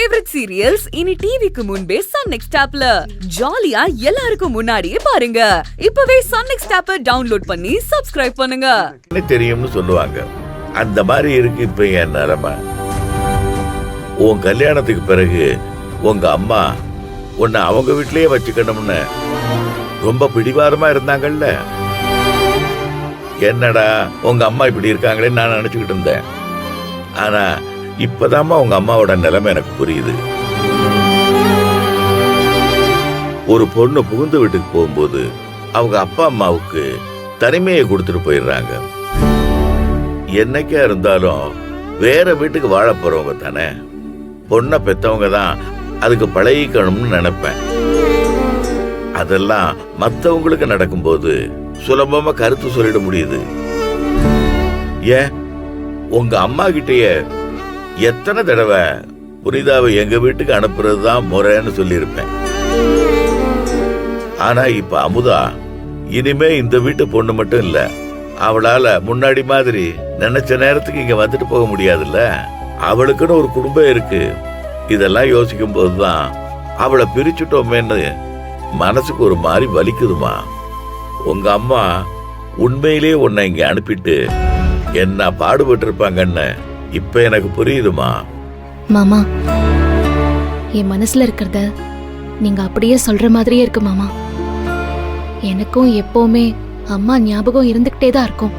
Favourite serials இனி டிவிக்கு முன்பே சன் நெக்ஸ்ட் ஆப்ல ஜாலியா எல்லாருக்கும் முன்னாடியே பாருங்க. இப்பவே சன் நெக்ஸ்ட் ஆப்பை டவுன்லோட் பண்ணி சப்ஸ்கிரைப் பண்ணுங்க. தெரியும்னு சொல்லுவாங்க. அந்த மாதிரி இருக்கு இப்ப என் நிலைமை. உன் கல்யாணத்துக்கு பிறகு உங்க அம்மா உன்னை அவங்க வீட்லயே வச்சுக்கணும்னு ரொம்ப பிடிவாதமா இருந்தாங்கல்ல. என்னடா உங்க அம்மா இப்படி இருக்காங்களேன்னு நான் நினைச்சுக்கிட்டு இருந்தேன். ஆனா இப்பதாம்மா உங்க அம்மாவோட நிலைமை எனக்கு புரியுது. ஒரு பொண்ணு புகுந்த வீட்டுக்கு போகும்போது அவங்க அப்பா அம்மாவுக்கு தனிமையை கொடுத்துட்டு போயிடுறாங்க. என்னைக்கா இருந்தாலும் வேற வீட்டுக்கு வாழ போறவங்க தானே. பொண்ணை பெத்தவங்க தான் அதுக்கு பழகிக்கணும்னு நினைப்பேன். அதெல்லாம் மற்றவங்களுக்கு நடக்கும்போது சுலபமா கருத்து சொல்லிட முடியுது. ஏன் உங்க அம்மா கிட்டயே எத்தனை தடவை புனிதாவை எங்க வீட்டுக்கு அனுப்புறதுதான் முறைன்னு சொல்லியிருப்பேன். ஆனா இப்ப அமுதா இனிமே இந்த வீட்டு பொண்ணு மட்டும் இல்ல, அவளால முன்னாடி மாதிரி நினைச்ச நேரத்துக்கு இங்க வந்துட்டு போக முடியாதுல்ல. அவளுக்குன்னு ஒரு குடும்பம் இருக்கு. இதெல்லாம் யோசிக்கும் போதுதான் அவளை பிரிச்சுட்டோமேன்னு மனசுக்கு ஒரு மாதிரி வலிக்குதுமா. உங்க அம்மா உண்மையிலேயே உன்னை இங்க அனுப்பிட்டு என்ன பாடுபட்டு இருப்பாங்கன்னு இப்ப எனக்கு புரியுதுமா. மாமா, என் மனசுல இருக்கிறத நீங்க அப்படியே சொல்ற மாதிரியே இருக்கு மாமா. எனக்கும் எப்பவுமே அம்மா ஞாபகம் இருந்துகிட்டே தான் இருக்கும்.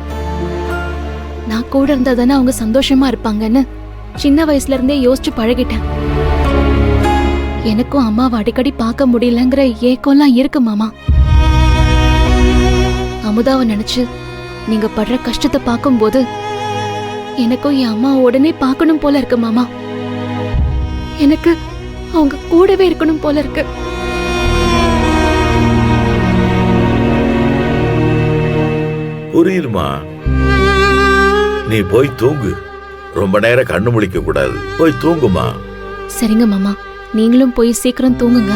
நான் கூட இருந்தா தானே அவங்க சந்தோஷமா இருப்பாங்கன்னு சின்ன வயசுல இருந்தே யோசிச்சு பழகிட்டேன். எனக்கும் அம்மாவை அடிக்கடி பார்க்க முடியலங்கிற ஏக்கம்லாம் இருக்கு மாமா. அமுதாவை நினைச்சு நீங்க படுற கஷ்டத்தை பார்க்கும்போது எனக்கும் என் அம்மா உடனே பார்க்கணும் போல இருக்கு மாமா. எனக்கு அவங்க கூடவே இருக்கணும் போல இருக்கு. புரியுதுமா. நீ போய் தூங்கு. ரொம்ப நேரம் கண்ணு முழிக்க கூடாது. போய் தூங்குமா. சரிங்க மாமா, நீங்களும் போய் சீக்கிரம் தூங்குங்க.